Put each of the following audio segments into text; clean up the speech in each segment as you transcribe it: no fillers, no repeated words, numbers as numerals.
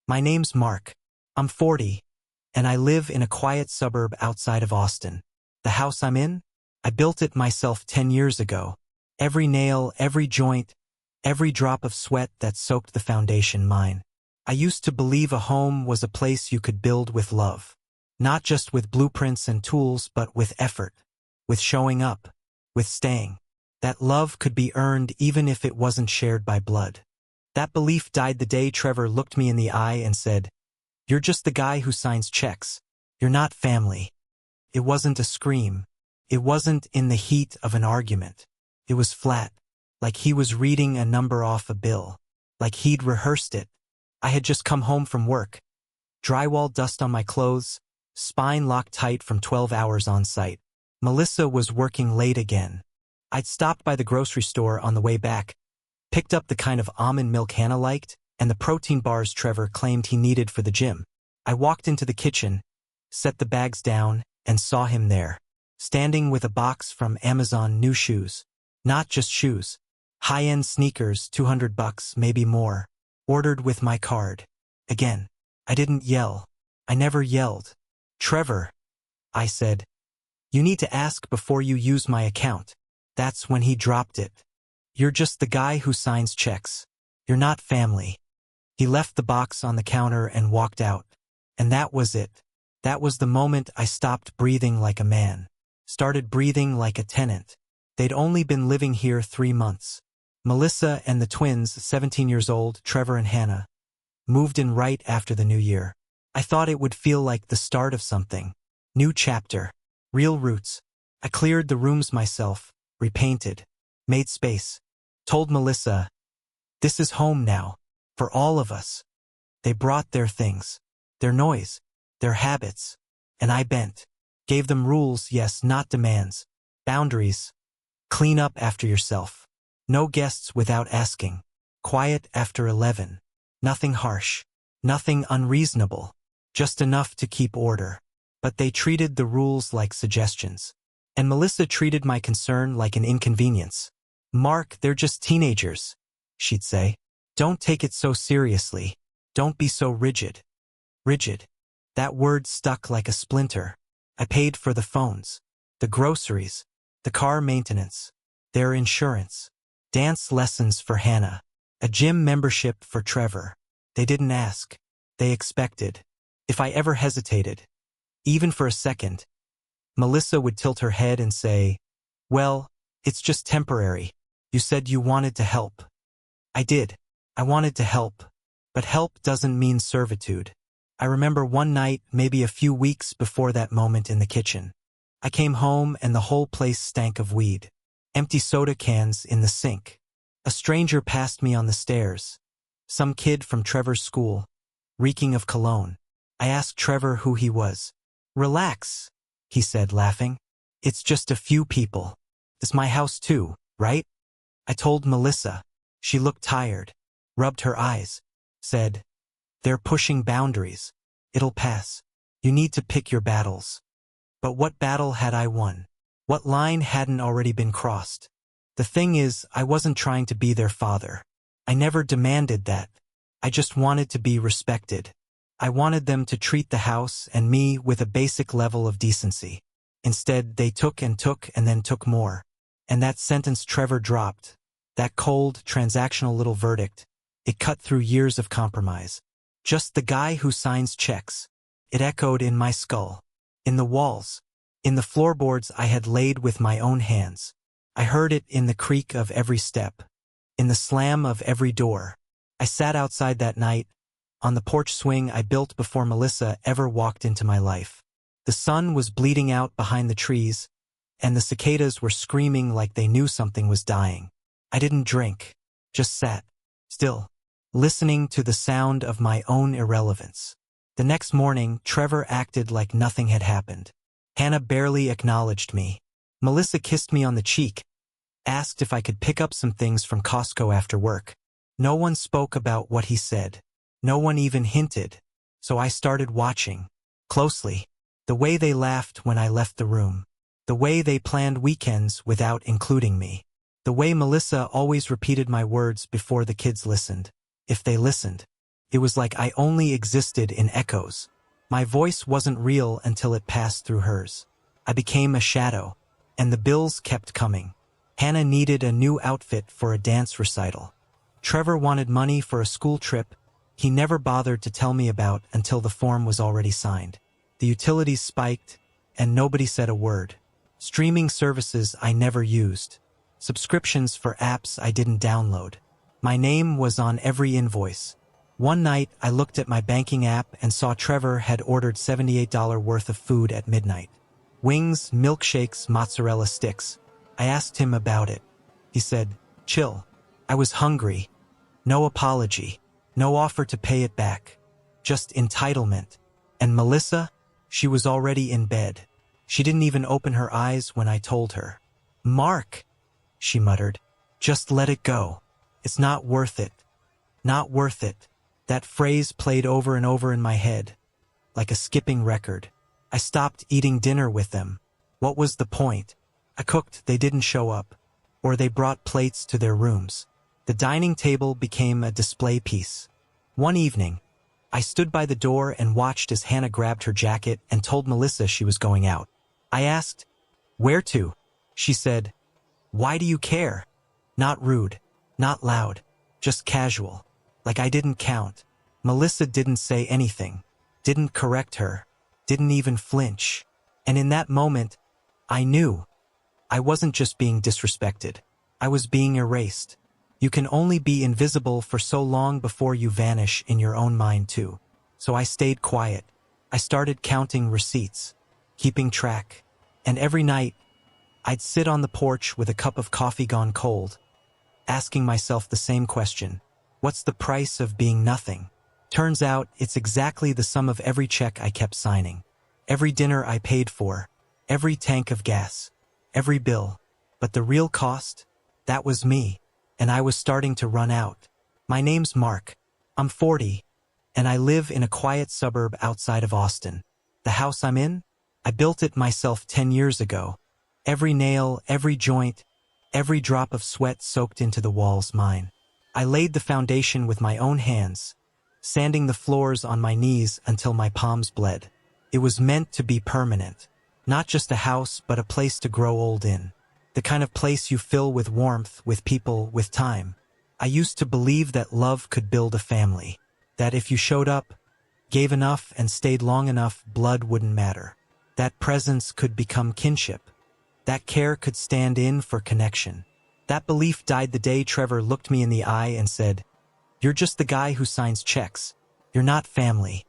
My name's Mark. I'm 40, and I live in a quiet suburb outside of Austin. The house I'm in? I built it myself 10 years ago. Every nail, every joint, every drop of sweat that soaked the foundation mine. I used to believe a home was a place you could build with love. Not just with blueprints and tools, but with effort, with showing up, with staying. That love could be earned even if it wasn't shared by blood. That belief died the day Trevor looked me in the eye and said, "You're just the guy who signs checks. You're not family." It wasn't a scream. It wasn't in the heat of an argument. It was flat, like he was reading a number off a bill, like he'd rehearsed it. I had just come home from work. Drywall dust on my clothes, spine locked tight from 12 hours on site. Melissa was working late again. I'd stopped by the grocery store on the way back, picked up the kind of almond milk Hannah liked, and the protein bars Trevor claimed he needed for the gym. I walked into the kitchen, set the bags down, and saw him there, standing with a box from Amazon, new shoes. Not just shoes. High-end sneakers, $200, maybe more. Ordered with my card. Again, I didn't yell. I never yelled. "Trevor," I said, "you need to ask before you use my account." That's when he dropped it. "You're just the guy who signs checks. You're not family." He left the box on the counter and walked out. And that was it. That was the moment I stopped breathing like a man. Started breathing like a tenant. They'd only been living here 3 months. Melissa and the twins, 17 years old, Trevor and Hannah, moved in right after the new year. I thought it would feel like the start of something. New chapter. Real roots. I cleared the rooms myself, repainted, made space. Told Melissa, "This is home now, for all of us." They brought their things, their noise, their habits, and I bent. Gave them rules, yes, not demands. Boundaries. Clean up after yourself. No guests without asking. Quiet after 11. Nothing harsh. Nothing unreasonable. Just enough to keep order. But they treated the rules like suggestions. And Melissa treated my concern like an inconvenience. "Mark, they're just teenagers," she'd say. "Don't take it so seriously. Don't be so rigid." Rigid. That word stuck like a splinter. I paid for the phones, the groceries, the car maintenance, their insurance, dance lessons for Hannah, a gym membership for Trevor. They didn't ask. They expected. If I ever hesitated, even for a second, Melissa would tilt her head and say, "Well, it's just temporary. You said you wanted to help." I did. I wanted to help. But help doesn't mean servitude. I remember one night, maybe a few weeks before that moment in the kitchen. I came home and the whole place stank of weed. Empty soda cans in the sink. A stranger passed me on the stairs. Some kid from Trevor's school, reeking of cologne. I asked Trevor who he was. "Relax," he said, laughing. "It's just a few people. It's my house too, right?" I told Melissa. She looked tired, rubbed her eyes, said, "They're pushing boundaries. It'll pass. You need to pick your battles." But what battle had I won? What line hadn't already been crossed? The thing is, I wasn't trying to be their father. I never demanded that. I just wanted to be respected. I wanted them to treat the house and me with a basic level of decency. Instead, they took and then took more. And that sentence Trevor dropped, that cold, transactional little verdict, it cut through years of compromise. Just the guy who signs checks. It echoed in my skull, in the walls, in the floorboards I had laid with my own hands. I heard it in the creak of every step, in the slam of every door. I sat outside that night, on the porch swing I built before Melissa ever walked into my life. The sun was bleeding out behind the trees, and the cicadas were screaming like they knew something was dying. I didn't drink, just sat, still, listening to the sound of my own irrelevance. The next morning, Trevor acted like nothing had happened. Hannah barely acknowledged me. Melissa kissed me on the cheek, asked if I could pick up some things from Costco after work. No one spoke about what he said. No one even hinted. So I started watching, closely, the way they laughed when I left the room, the way they planned weekends without including me, the way Melissa always repeated my words before the kids listened, if they listened. It was like I only existed in echoes. My voice wasn't real until it passed through hers. I became a shadow, and the bills kept coming. Hannah needed a new outfit for a dance recital. Trevor wanted money for a school trip he never bothered to tell me about until the form was already signed. The utilities spiked, and nobody said a word. Streaming services I never used. Subscriptions for apps I didn't download. My name was on every invoice. One night, I looked at my banking app and saw Trevor had ordered $78 worth of food at midnight. Wings, milkshakes, mozzarella sticks. I asked him about it. He said, "Chill. I was hungry. No apology. No offer to pay it back. Just entitlement." And Melissa? She was already in bed. She didn't even open her eyes when I told her. "Mark," she muttered. "Just let it go. It's not worth it. Not worth it." That phrase played over and over in my head, like a skipping record. I stopped eating dinner with them. What was the point? I cooked, they didn't show up. Or they brought plates to their rooms. The dining table became a display piece. One evening, I stood by the door and watched as Hannah grabbed her jacket and told Melissa she was going out. I asked, "Where to?" She said, "Why do you care?" Not rude, not loud, just casual. Like I didn't count. Melissa didn't say anything, didn't correct her, didn't even flinch. And in that moment, I knew I wasn't just being disrespected. I was being erased. You can only be invisible for so long before you vanish in your own mind too. So I stayed quiet. I started counting receipts, keeping track. And every night, I'd sit on the porch with a cup of coffee gone cold, asking myself the same question. What's the price of being nothing? Turns out it's exactly the sum of every check I kept signing. Every dinner I paid for, every tank of gas, every bill. But the real cost? That was me. And I was starting to run out. My name's Mark. I'm 40, and I live in a quiet suburb outside of Austin. The house I'm in? I built it myself 10 years ago. Every nail, every joint, every drop of sweat soaked into the walls mine. I laid the foundation with my own hands, sanding the floors on my knees until my palms bled. It was meant to be permanent. Not just a house, but a place to grow old in. The kind of place you fill with warmth, with people, with time. I used to believe that love could build a family. That if you showed up, gave enough, and stayed long enough, blood wouldn't matter. That presence could become kinship. That care could stand in for connection. That belief died the day Trevor looked me in the eye and said, "You're just the guy who signs checks. You're not family."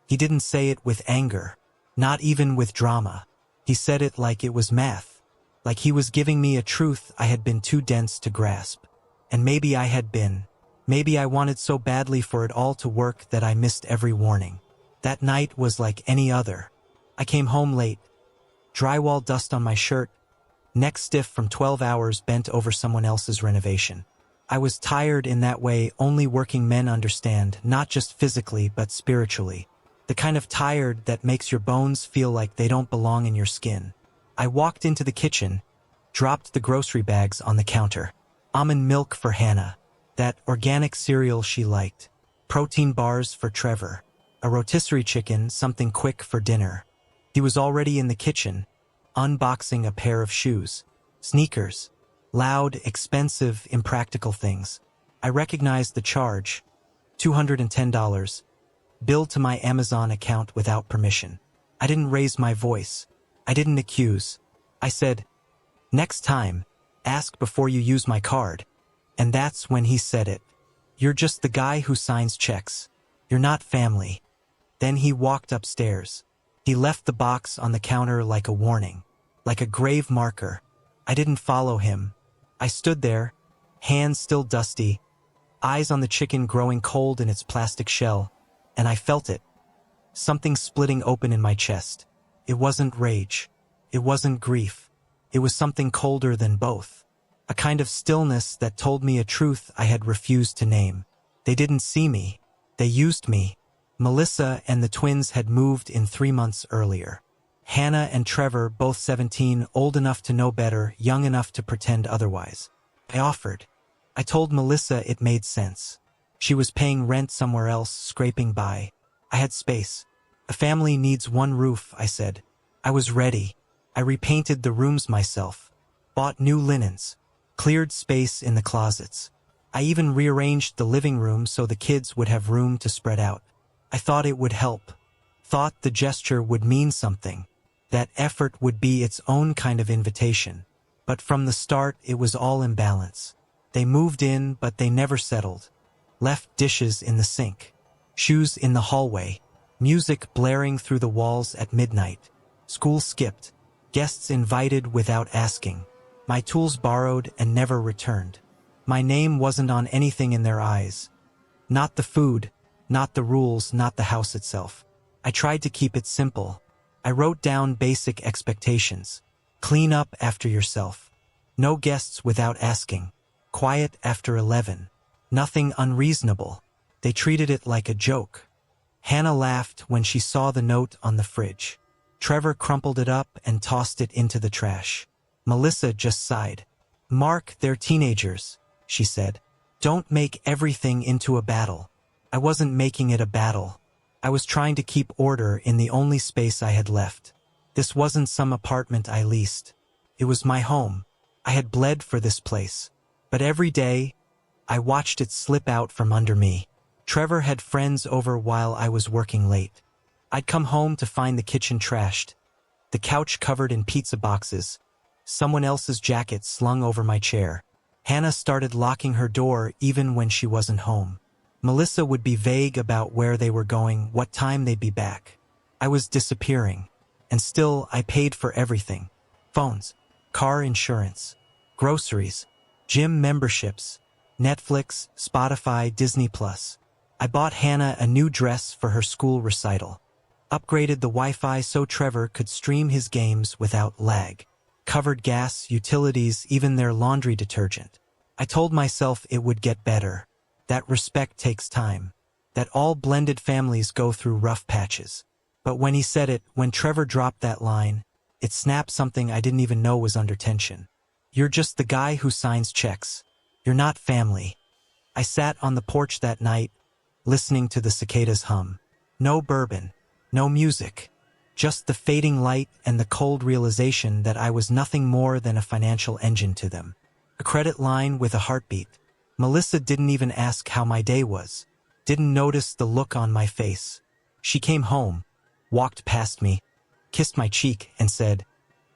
He didn't say it with anger, not even with drama. He said it like it was math. Like he was giving me a truth I had been too dense to grasp. And maybe I had been. Maybe I wanted so badly for it all to work that I missed every warning. That night was like any other. I came home late. Drywall dust on my shirt, neck stiff from 12 hours bent over someone else's renovation. I was tired in that way only working men understand, not just physically but spiritually. The kind of tired that makes your bones feel like they don't belong in your skin. I walked into the kitchen, dropped the grocery bags on the counter. Almond milk for Hannah, that organic cereal she liked, protein bars for Trevor, a rotisserie chicken, something quick for dinner. He was already in the kitchen, unboxing a pair of shoes, sneakers, loud, expensive, impractical things. I recognized the charge, $210, billed to my Amazon account without permission. I didn't raise my voice. I didn't accuse. I said, "Next time, ask before you use my card." And that's when he said it. "You're just the guy who signs checks. You're not family." Then he walked upstairs. He left the box on the counter like a warning, like a grave marker. I didn't follow him. I stood there, hands still dusty, eyes on the chicken growing cold in its plastic shell, and I felt it. Something splitting open in my chest. It wasn't rage. It wasn't grief. It was something colder than both. A kind of stillness that told me a truth I had refused to name. They didn't see me. They used me. Melissa and the twins had moved in 3 months earlier. Hannah and Trevor, both 17, old enough to know better, young enough to pretend otherwise. I offered. I told Melissa it made sense. She was paying rent somewhere else, scraping by. I had space. A family needs one roof, I said. I was ready. I repainted the rooms myself, bought new linens, cleared space in the closets. I even rearranged the living room so the kids would have room to spread out. I thought it would help. Thought the gesture would mean something. That effort would be its own kind of invitation. But from the start, it was all imbalance. They moved in, but they never settled. Left dishes in the sink, shoes in the hallway, music blaring through the walls at midnight. School skipped, guests invited without asking. My tools borrowed and never returned. My name wasn't on anything in their eyes. Not the food, not the rules, not the house itself. I tried to keep it simple. I wrote down basic expectations. Clean up after yourself. No guests without asking. Quiet after 11. Nothing unreasonable. They treated it like a joke. Hannah laughed when she saw the note on the fridge. Trevor crumpled it up and tossed it into the trash. Melissa just sighed. Mark, they're teenagers, she said. Don't make everything into a battle. I wasn't making it a battle. I was trying to keep order in the only space I had left. This wasn't some apartment I leased. It was my home. I had bled for this place. But every day, I watched it slip out from under me. Trevor had friends over while I was working late. I'd come home to find the kitchen trashed, the couch covered in pizza boxes, someone else's jacket slung over my chair. Hannah started locking her door even when she wasn't home. Melissa would be vague about where they were going, what time they'd be back. I was disappearing, and still I paid for everything. Phones, car insurance, groceries, gym memberships, Netflix, Spotify, Disney+. I bought Hannah a new dress for her school recital. Upgraded the Wi-Fi so Trevor could stream his games without lag. Covered gas, utilities, even their laundry detergent. I told myself it would get better. That respect takes time. That all blended families go through rough patches. But when he said it, when Trevor dropped that line, it snapped something I didn't even know was under tension. You're just the guy who signs checks. You're not family. I sat on the porch that night, listening to the cicadas hum. No bourbon, no music, just the fading light and the cold realization that I was nothing more than a financial engine to them. A credit line with a heartbeat. Melissa didn't even ask how my day was. Didn't notice the look on my face. She came home, walked past me, kissed my cheek, and said,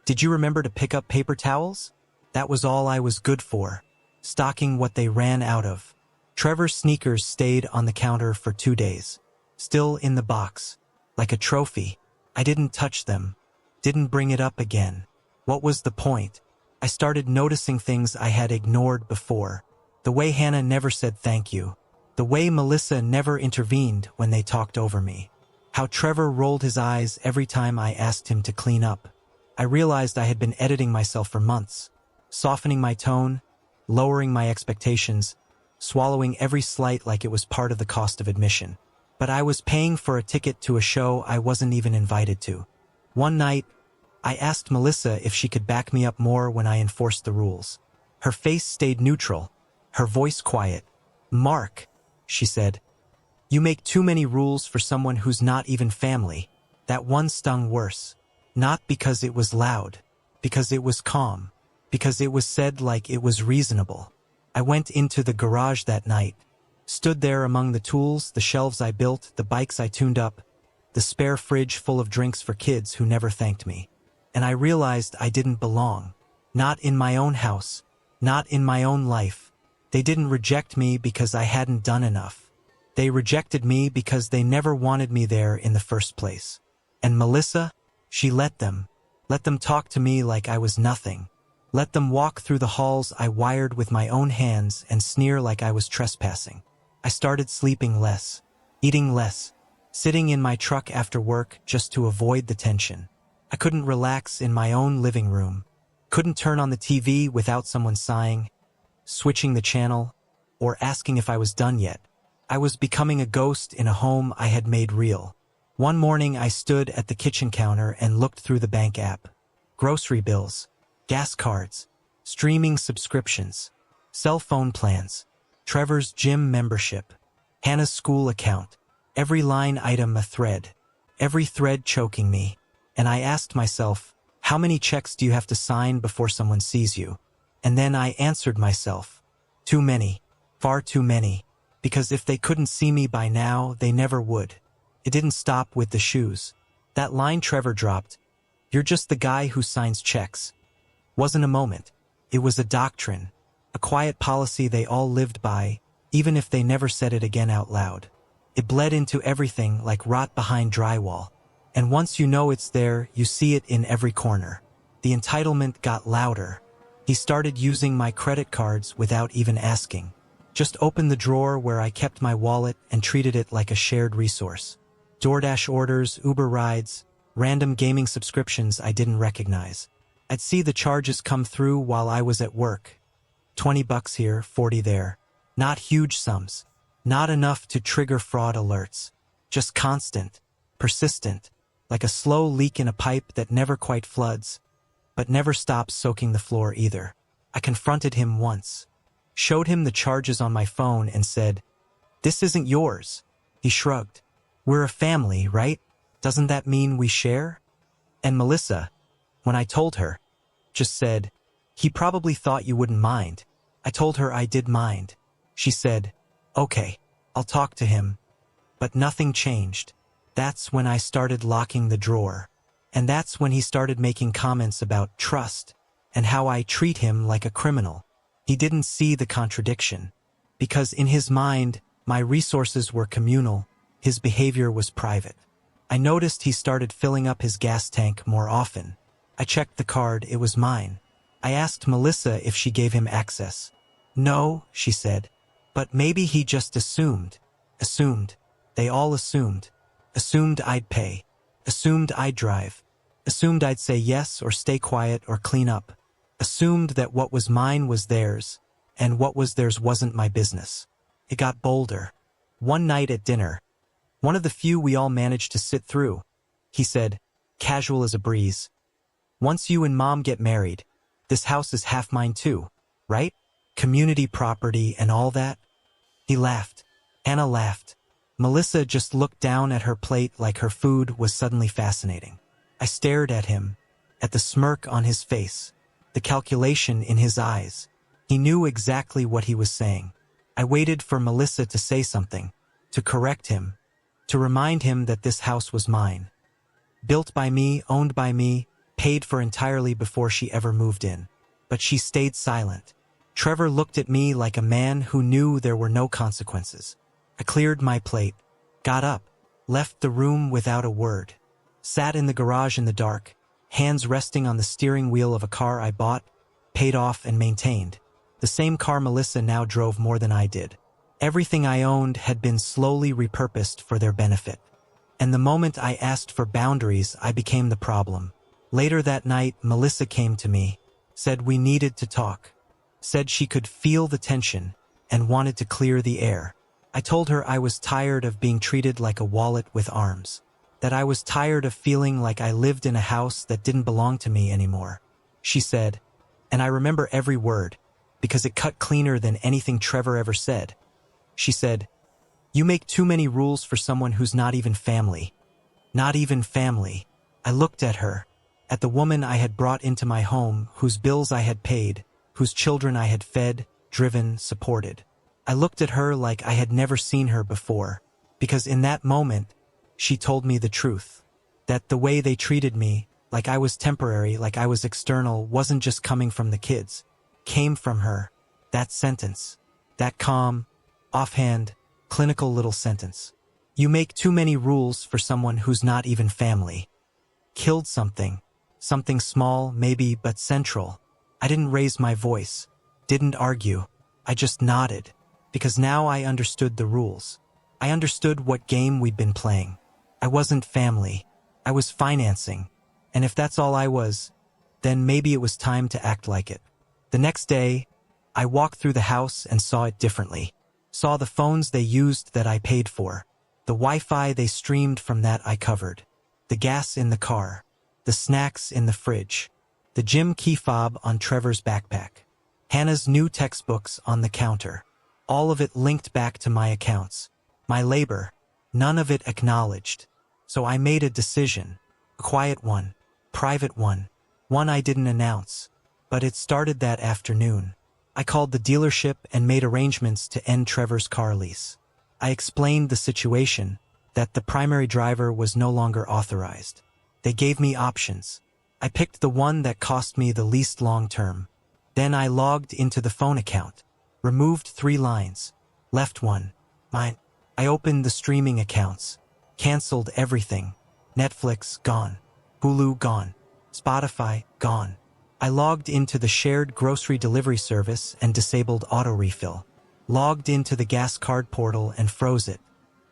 "Did you remember to pick up paper towels?" That was all I was good for, stocking what they ran out of. Trevor's sneakers stayed on the counter for 2 days, still in the box, like a trophy. I didn't touch them, didn't bring it up again. What was the point? I started noticing things I had ignored before. The way Hannah never said thank you. The way Melissa never intervened when they talked over me. How Trevor rolled his eyes every time I asked him to clean up. I realized I had been editing myself for months, softening my tone, lowering my expectations, swallowing every slight like it was part of the cost of admission. But I was paying for a ticket to a show I wasn't even invited to. One night, I asked Melissa if she could back me up more when I enforced the rules. Her face stayed neutral, her voice quiet. "Mark," she said, "you make too many rules for someone who's not even family." That one stung worse. Not because it was loud, because it was calm, because it was said like it was reasonable. I went into the garage that night, stood there among the tools, the shelves I built, the bikes I tuned up, the spare fridge full of drinks for kids who never thanked me. And I realized I didn't belong. Not in my own house, not in my own life. They didn't reject me because I hadn't done enough. They rejected me because they never wanted me there in the first place. And Melissa, she let them talk to me like I was nothing. Let them walk through the halls I wired with my own hands and sneer like I was trespassing. I started sleeping less, eating less, sitting in my truck after work just to avoid the tension. I couldn't relax in my own living room, couldn't turn on the TV without someone sighing, switching the channel, or asking if I was done yet. I was becoming a ghost in a home I had made real. One morning I stood at the kitchen counter and looked through the bank app. Grocery bills, gas cards, streaming subscriptions, cell phone plans, Trevor's gym membership. Hannah's school account. Every line item a thread. Every thread choking me. And I asked myself, how many checks do you have to sign before someone sees you? And then I answered myself, too many. Far too many. Because if they couldn't see me by now, they never would. It didn't stop with the shoes. That line Trevor dropped, "You're just the guy who signs checks," wasn't a moment. It was a doctrine, a quiet policy they all lived by, even if they never said it again out loud. It bled into everything like rot behind drywall. And once you know it's there, you see it in every corner. The entitlement got louder. He started using my credit cards without even asking. Just opened the drawer where I kept my wallet and treated it like a shared resource. DoorDash orders, Uber rides, random gaming subscriptions I didn't recognize. I'd see the charges come through while I was at work. $20 here, 40 there. Not huge sums. Not enough to trigger fraud alerts. Just constant, persistent, like a slow leak in a pipe that never quite floods, but never stops soaking the floor either. I confronted him once. Showed him the charges on my phone and said, "This isn't yours." He shrugged. "We're a family, right? Doesn't that mean we share?" And Melissa, when I told her, just said, "He probably thought you wouldn't mind." I told her I did mind. She said, "Okay, I'll talk to him." But nothing changed. That's when I started locking the drawer. And that's when he started making comments about trust and how I treat him like a criminal. He didn't see the contradiction. Because in his mind, my resources were communal, his behavior was private. I noticed he started filling up his gas tank more often. I checked the card, it was mine. I asked Melissa if she gave him access. "No," she said. "But maybe he just assumed." Assumed. They all assumed. Assumed I'd pay. Assumed I'd drive. Assumed I'd say yes or stay quiet or clean up. Assumed that what was mine was theirs, and what was theirs wasn't my business. It got bolder. One night at dinner, one of the few we all managed to sit through, he said, casual as a breeze, "Once you and Mom get married, this house is half mine too, right? Community property and all that?" He laughed. Hannah laughed. Melissa just looked down at her plate like her food was suddenly fascinating. I stared at him, at the smirk on his face, the calculation in his eyes. He knew exactly what he was saying. I waited for Melissa to say something, to correct him, to remind him that this house was mine. Built by me, owned by me, paid for entirely before she ever moved in. But she stayed silent. Trevor looked at me like a man who knew there were no consequences. I cleared my plate, got up, left the room without a word, sat in the garage in the dark, hands resting on the steering wheel of a car I bought, paid off and maintained. The same car Melissa now drove more than I did. Everything I owned had been slowly repurposed for their benefit. And the moment I asked for boundaries, I became the problem. Later that night, Melissa came to me, said we needed to talk, said she could feel the tension and wanted to clear the air. I told her I was tired of being treated like a wallet with arms, that I was tired of feeling like I lived in a house that didn't belong to me anymore. She said, and I remember every word, because it cut cleaner than anything Trevor ever said. She said, "You make too many rules for someone who's not even family." Not even family. I looked at her, at the woman I had brought into my home, whose bills I had paid, whose children I had fed, driven, supported. I looked at her like I had never seen her before, because in that moment, she told me the truth. That the way they treated me, like I was temporary, like I was external, wasn't just coming from the kids. Came from her. That sentence. That calm, offhand, clinical little sentence. "You make too many rules for someone who's not even family." Killed something. Something small, maybe, but central. I didn't raise my voice. Didn't argue. I just nodded. Because now I understood the rules. I understood what game we'd been playing. I wasn't family. I was financing. And if that's all I was, then maybe it was time to act like it. The next day, I walked through the house and saw it differently. Saw the phones they used that I paid for. The Wi-Fi they streamed from that I covered. The gas in the car. The snacks in the fridge. The gym key fob on Trevor's backpack. Hannah's new textbooks on the counter. All of it linked back to my accounts. My labor, none of it acknowledged. So I made a decision. A quiet one, private one I didn't announce. But it started that afternoon. I called the dealership and made arrangements to end Trevor's car lease. I explained the situation, that the primary driver was no longer authorized. They gave me options. I picked the one that cost me the least long-term. Then I logged into the phone account, removed 3 lines, left one, mine. I opened the streaming accounts, canceled everything. Netflix, gone. Hulu, gone. Spotify, gone. I logged into the shared grocery delivery service and disabled auto refill. Logged into the gas card portal and froze it.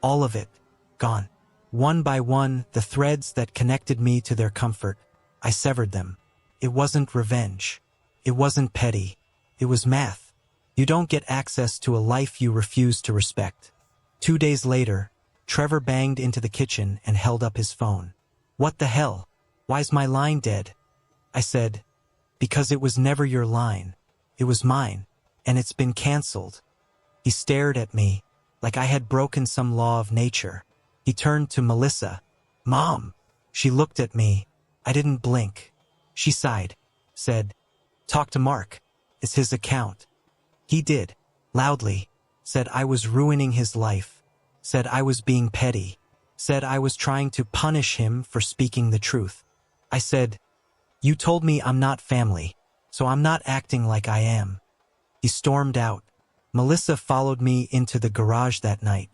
All of it, gone. One by one, the threads that connected me to their comfort, I severed them. It wasn't revenge. It wasn't petty. It was math. You don't get access to a life you refuse to respect. 2 days later, Trevor banged into the kitchen and held up his phone. What the hell? Why's my line dead? I said, because it was never your line. It was mine, and it's been canceled. He stared at me, like I had broken some law of nature. He turned to Melissa. Mom! She looked at me. I didn't blink. She sighed, said, talk to Mark. It's his account. He did, loudly, said I was ruining his life, said I was being petty, said I was trying to punish him for speaking the truth. I said, you told me I'm not family, so I'm not acting like I am. He stormed out. Melissa followed me into the garage that night,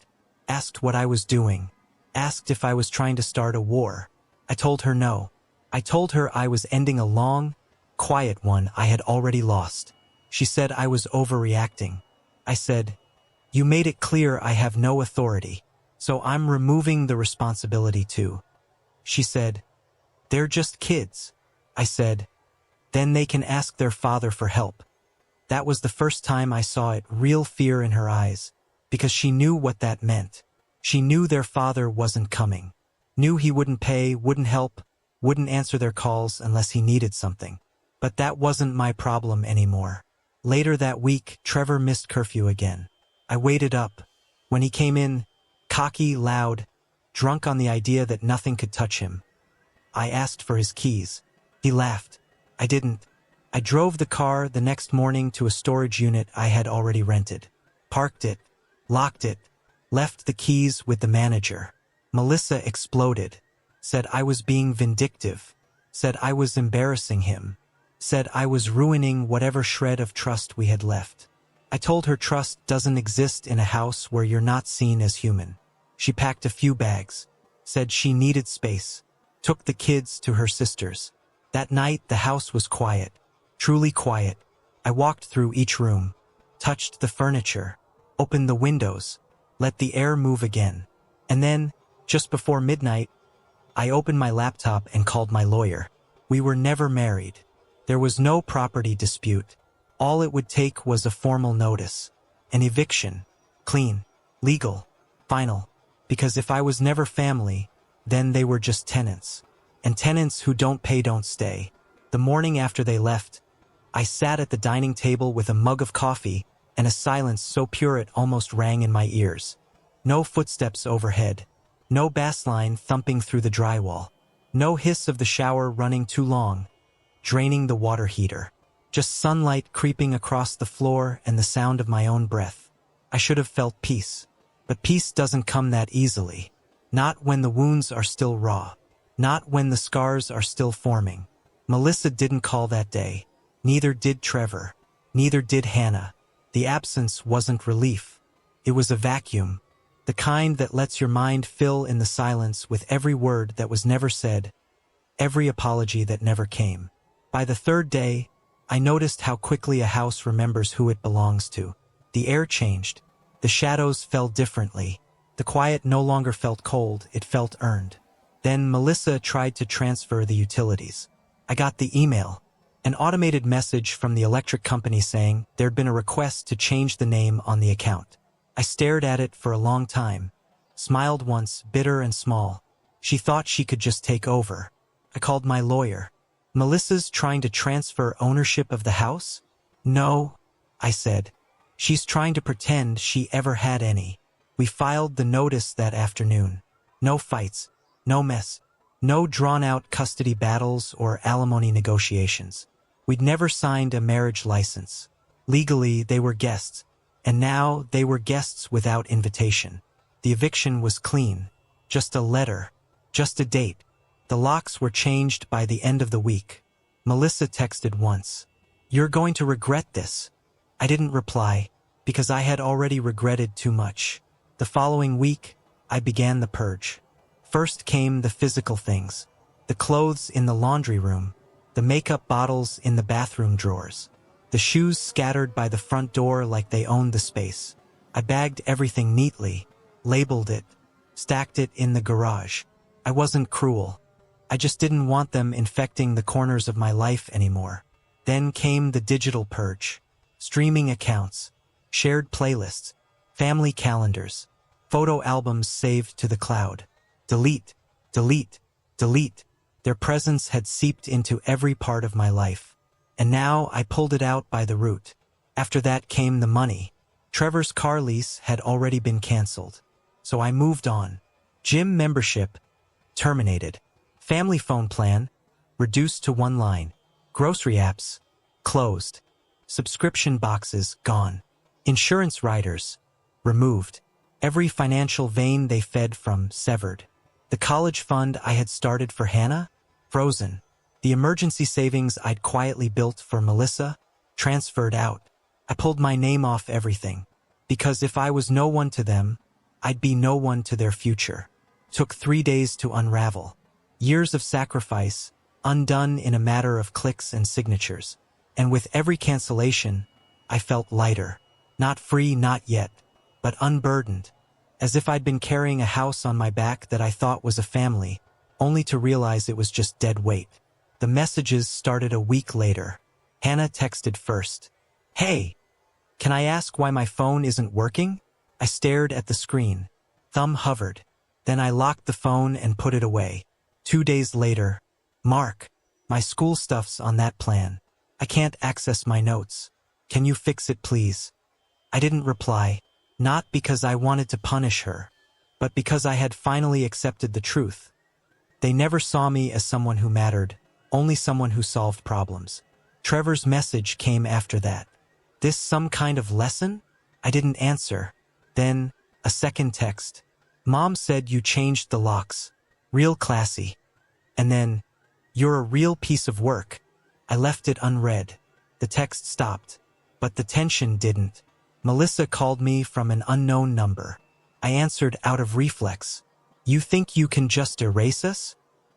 asked what I was doing, asked if I was trying to start a war. I told her no. I told her I was ending a long, quiet one I had already lost. She said I was overreacting. I said, you made it clear I have no authority, so I'm removing the responsibility too. She said, they're just kids. I said, then they can ask their father for help. That was the first time I saw it, real fear in her eyes, because she knew what that meant. She knew their father wasn't coming, knew he wouldn't pay, wouldn't help, wouldn't answer their calls unless he needed something. But that wasn't my problem anymore. Later that week, Trevor missed curfew again. I waited up. When he came in, cocky, loud, drunk on the idea that nothing could touch him, I asked for his keys. He laughed. I didn't. I drove the car the next morning to a storage unit I had already rented. Parked it, locked it, left the keys with the manager. Melissa exploded, said I was being vindictive, said I was embarrassing him, said I was ruining whatever shred of trust we had left. I told her trust doesn't exist in a house where you're not seen as human. She packed a few bags, said she needed space, took the kids to her sister's. That night the house was quiet. Truly quiet. I walked through each room, touched the furniture, opened the windows, let the air move again. And then, just before midnight, I opened my laptop and called my lawyer. We were never married. There was no property dispute. All it would take was a formal notice. An eviction. Clean. Legal. Final. Because if I was never family, then they were just tenants. And tenants who don't pay don't stay. The morning after they left, I sat at the dining table with a mug of coffee and a silence so pure it almost rang in my ears. No footsteps overhead. No bass line thumping through the drywall. No hiss of the shower running too long, draining the water heater. Just sunlight creeping across the floor and the sound of my own breath. I should have felt peace. But peace doesn't come that easily. Not when the wounds are still raw. Not when the scars are still forming. Melissa didn't call that day. Neither did Trevor. Neither did Hannah. The absence wasn't relief. It was a vacuum. The kind that lets your mind fill in the silence with every word that was never said, every apology that never came. By the third day, I noticed how quickly a house remembers who it belongs to. The air changed. The shadows fell differently. The quiet no longer felt cold, it felt earned. Then Melissa tried to transfer the utilities. I got the email. An automated message from the electric company saying there'd been a request to change the name on the account. I stared at it for a long time, smiled once, bitter and small. She thought she could just take over. I called my lawyer. Melissa's trying to transfer ownership of the house? No, I said. She's trying to pretend she ever had any. We filed the notice that afternoon. No fights, no mess, no drawn-out custody battles or alimony negotiations. We'd never signed a marriage license. Legally, they were guests, and now they were guests without invitation. The eviction was clean. Just a letter. Just a date. The locks were changed by the end of the week. Melissa texted once. "You're going to regret this." I didn't reply, because I had already regretted too much. The following week, I began the purge. First came the physical things. The clothes in the laundry room. The makeup bottles in the bathroom drawers. The shoes scattered by the front door like they owned the space. I bagged everything neatly, labeled it, stacked it in the garage. I wasn't cruel. I just didn't want them infecting the corners of my life anymore. Then came the digital purge. Streaming accounts, shared playlists, family calendars, photo albums saved to the cloud. Delete, delete, delete. Their presence had seeped into every part of my life. And now I pulled it out by the root. After that came the money. Trevor's car lease had already been canceled. So I moved on. Gym membership, terminated. Family phone plan, reduced to one line. Grocery apps, closed. Subscription boxes, gone. Insurance riders, removed. Every financial vein they fed from, severed. The college fund I had started for Hannah, frozen. The emergency savings I'd quietly built for Melissa, transferred out. I pulled my name off everything. Because if I was no one to them, I'd be no one to their future. Took 3 days to unravel. Years of sacrifice, undone in a matter of clicks and signatures. And with every cancellation, I felt lighter. Not free, not yet, but unburdened. As if I'd been carrying a house on my back that I thought was a family, only to realize it was just dead weight. The messages started a week later. Hannah texted first. "Hey, can I ask why my phone isn't working?" I stared at the screen. Thumb hovered. Then I locked the phone and put it away. 2 days later. "Mark, my school stuff's on that plan. I can't access my notes. Can you fix it, please?" I didn't reply, not because I wanted to punish her, but because I had finally accepted the truth. They never saw me as someone who mattered, only someone who solved problems. Trevor's message came after that. "This some kind of lesson?" I didn't answer. Then, a second text. "Mom said you changed the locks. Real classy." And then, "You're a real piece of work." I left it unread. The text stopped, but the tension didn't. Melissa called me from an unknown number. I answered out of reflex. "You think you can just erase us?"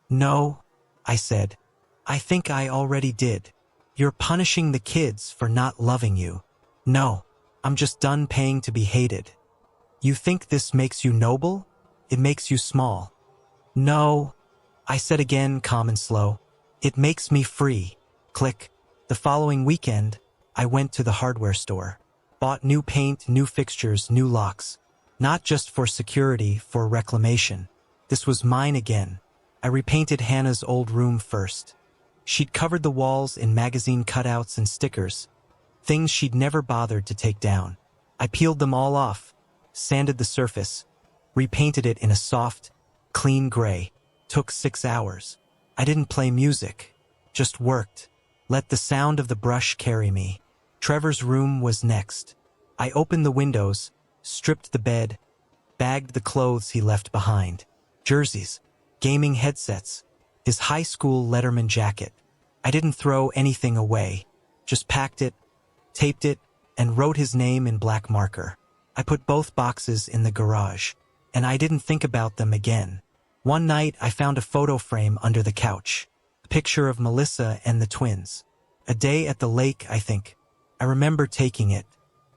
"No," I said. "I think I already did. You're punishing the kids for not loving you." "No, I'm just done paying to be hated." "You think this makes you noble? It makes you small." "No," I said again, calm and slow. "It makes me free." Click. The following weekend, I went to the hardware store. Bought new paint, new fixtures, new locks. Not just for security, for reclamation. This was mine again. I repainted Hannah's old room first. She'd covered the walls in magazine cutouts and stickers, things she'd never bothered to take down. I peeled them all off, sanded the surface, repainted it in a soft, clean gray. Took 6 hours. I didn't play music, just worked. Let the sound of the brush carry me. Trevor's room was next. I opened the windows, stripped the bed, bagged the clothes he left behind. Jerseys, gaming headsets, his high school Letterman jacket. I didn't throw anything away, just packed it, taped it, and wrote his name in black marker. I put both boxes in the garage, and I didn't think about them again. One night I found a photo frame under the couch, a picture of Melissa and the twins. A day at the lake, I think. I remember taking it.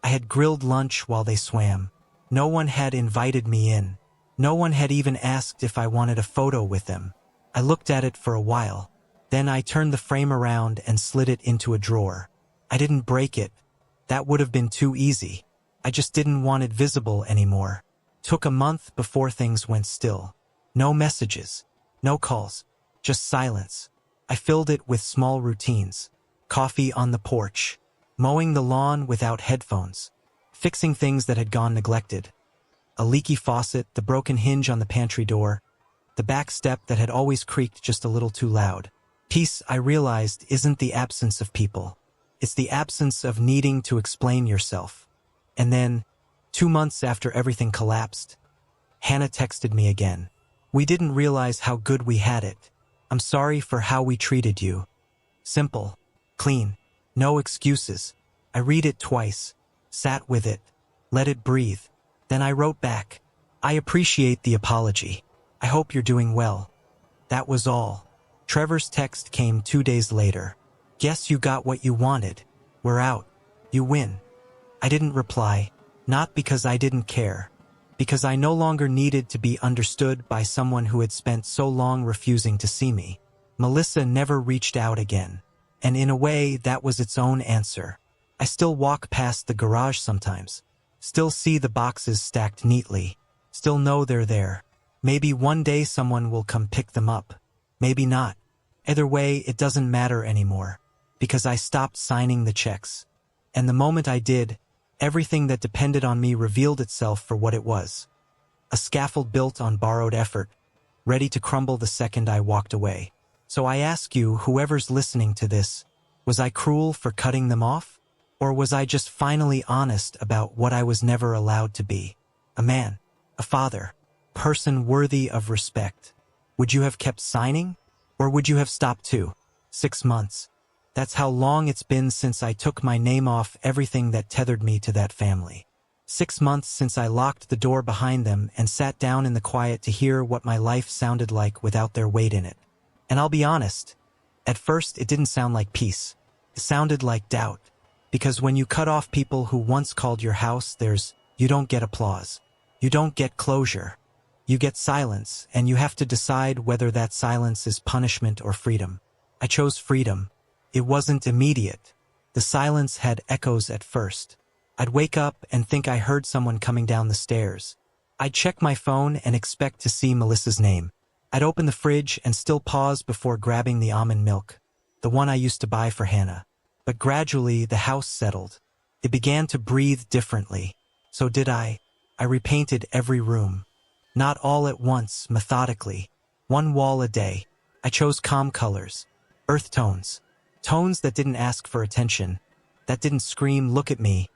I had grilled lunch while they swam. No one had invited me in. No one had even asked if I wanted a photo with them. I looked at it for a while. Then I turned the frame around and slid it into a drawer. I didn't break it. That would have been too easy. I just didn't want it visible anymore. Took a month before things went still. No messages, no calls, just silence. I filled it with small routines. Coffee on the porch, mowing the lawn without headphones, fixing things that had gone neglected. A leaky faucet, the broken hinge on the pantry door, the back step that had always creaked just a little too loud. Peace, I realized, isn't the absence of people. It's the absence of needing to explain yourself. And then, 2 months after everything collapsed, Hannah texted me again. We didn't realize how good we had it. I'm sorry for how we treated you. Simple, clean, no excuses. I read it twice, sat with it, let it breathe. Then I wrote back, I appreciate the apology. I hope you're doing well. That was all. Trevor's text came 2 days later. Guess you got what you wanted. We're out. You win. I didn't reply, not because I didn't care, because I no longer needed to be understood by someone who had spent so long refusing to see me. Melissa never reached out again, and in a way that was its own answer. I still walk past the garage sometimes, still see the boxes stacked neatly, still know they're there. Maybe one day someone will come pick them up. Maybe not. Either way, it doesn't matter anymore, because I stopped signing the checks. And the moment I did, everything that depended on me revealed itself for what it was. A scaffold built on borrowed effort, ready to crumble the second I walked away. So I ask you, whoever's listening to this, was I cruel for cutting them off? Or was I just finally honest about what I was never allowed to be? A man, a father, person worthy of respect. Would you have kept signing? Or would you have stopped too? 6 months. That's how long it's been since I took my name off everything that tethered me to that family. 6 months since I locked the door behind them and sat down in the quiet to hear what my life sounded like without their weight in it. And I'll be honest, at first it didn't sound like peace. It sounded like doubt. Because when you cut off people who once called your house, you don't get applause. You don't get closure. You get silence, and you have to decide whether that silence is punishment or freedom. I chose freedom. It wasn't immediate. The silence had echoes at first. I'd wake up and think I heard someone coming down the stairs. I'd check my phone and expect to see Melissa's name. I'd open the fridge and still pause before grabbing the almond milk, the one I used to buy for Hannah. But gradually, the house settled. It began to breathe differently. So did I. I repainted every room. Not all at once, methodically. 1 wall a day. I chose calm colors. Earth tones. Tones that didn't ask for attention. That didn't scream, look at me.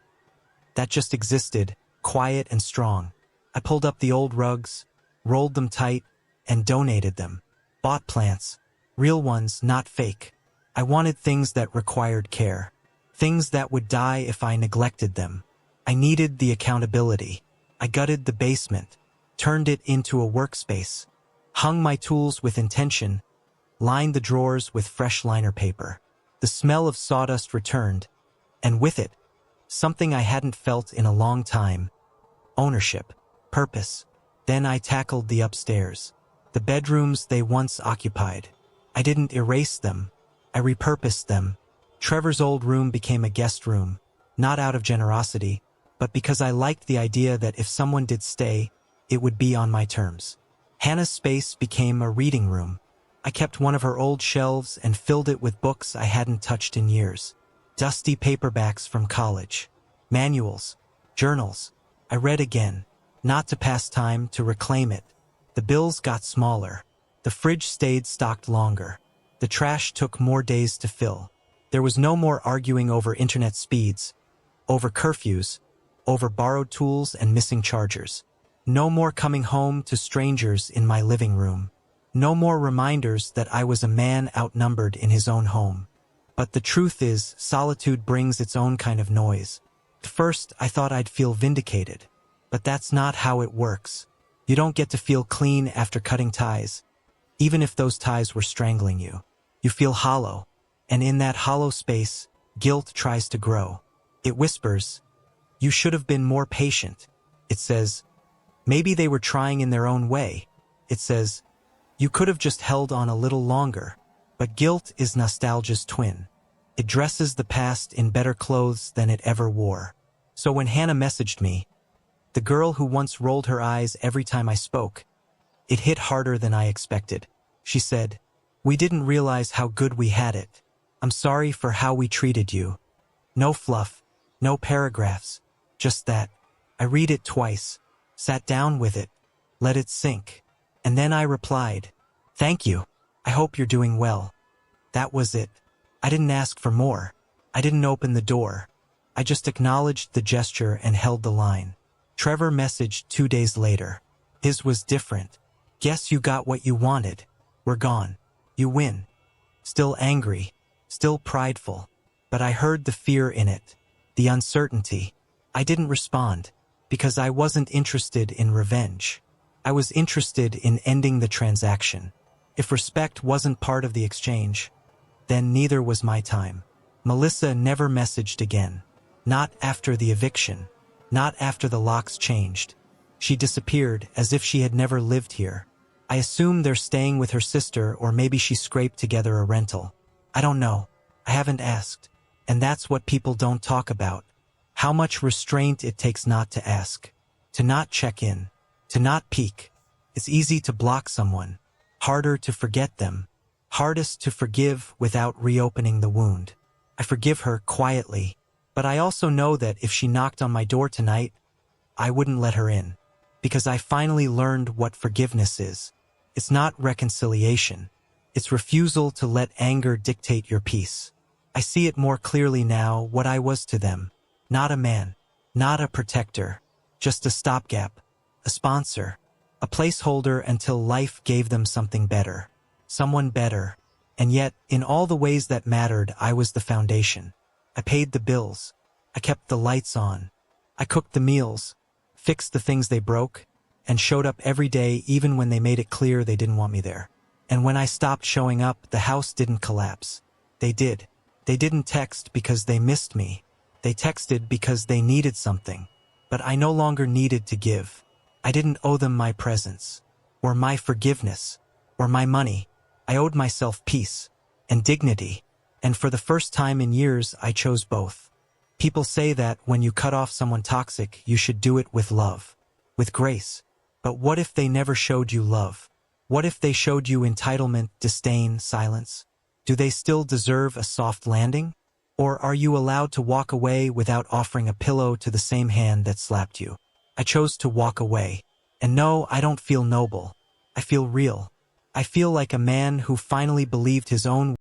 That just existed, quiet and strong. I pulled up the old rugs, rolled them tight, and donated them. Bought plants. Real ones, not fake. I wanted things that required care. Things that would die if I neglected them. I needed the accountability. I gutted the basement, turned it into a workspace, hung my tools with intention, lined the drawers with fresh liner paper. The smell of sawdust returned, and with it, something I hadn't felt in a long time. Ownership. Purpose. Then I tackled the upstairs. The bedrooms they once occupied. I didn't erase them. I repurposed them. Trevor's old room became a guest room, not out of generosity, but because I liked the idea that if someone did stay, it would be on my terms. Hannah's space became a reading room. I kept one of her old shelves and filled it with books I hadn't touched in years. Dusty paperbacks from college. Manuals. Journals. I read again, not to pass time, to reclaim it. The bills got smaller. The fridge stayed stocked longer. The trash took more days to fill. There was no more arguing over internet speeds, over curfews, over borrowed tools and missing chargers. No more coming home to strangers in my living room. No more reminders that I was a man outnumbered in his own home. But the truth is, solitude brings its own kind of noise. At first, I thought I'd feel vindicated. But that's not how it works. You don't get to feel clean after cutting ties, even if those ties were strangling you. You feel hollow, and in that hollow space, guilt tries to grow. It whispers, you should have been more patient. It says, maybe they were trying in their own way. It says, you could have just held on a little longer. But guilt is nostalgia's twin. It dresses the past in better clothes than it ever wore. So when Hannah messaged me, the girl who once rolled her eyes every time I spoke, it hit harder than I expected. She said, we didn't realize how good we had it. I'm sorry for how we treated you. No fluff, no paragraphs, just that. I read it twice, sat down with it, let it sink. And then I replied, "Thank you. I hope you're doing well." That was it. I didn't ask for more. I didn't open the door. I just acknowledged the gesture and held the line. Trevor messaged 2 days later. His was different. "Guess you got what you wanted. We're gone. You win." Still angry, still prideful, but I heard the fear in it, the uncertainty. I didn't respond, because I wasn't interested in revenge. I was interested in ending the transaction. If respect wasn't part of the exchange, then neither was my time. Melissa never messaged again. Not after the eviction. Not after the locks changed. She disappeared as if she had never lived here. I assume they're staying with her sister, or maybe she scraped together a rental. I don't know. I haven't asked. And that's what people don't talk about. How much restraint it takes not to ask. To not check in. To not peek. It's easy to block someone. Harder to forget them. Hardest to forgive without reopening the wound. I forgive her quietly, but I also know that if she knocked on my door tonight, I wouldn't let her in. Because I finally learned what forgiveness is. It's not reconciliation. It's refusal to let anger dictate your peace. I see it more clearly now what I was to them. Not a man. Not a protector. Just a stopgap. A sponsor. A placeholder until life gave them something better. Someone better. And yet, in all the ways that mattered, I was the foundation. I paid the bills. I kept the lights on. I cooked the meals, fixed the things they broke, and showed up every day even when they made it clear they didn't want me there. And when I stopped showing up, the house didn't collapse. They did. They didn't text because they missed me. They texted because they needed something. But I no longer needed to give. I didn't owe them my presence, or my forgiveness, or my money. I owed myself peace and dignity, and for the first time in years, I chose both. People say that when you cut off someone toxic, you should do it with love, with grace. But what if they never showed you love? What if they showed you entitlement, disdain, silence? Do they still deserve a soft landing? Or are you allowed to walk away without offering a pillow to the same hand that slapped you? I chose to walk away. And no, I don't feel noble. I feel real. I feel like a man who finally believed his own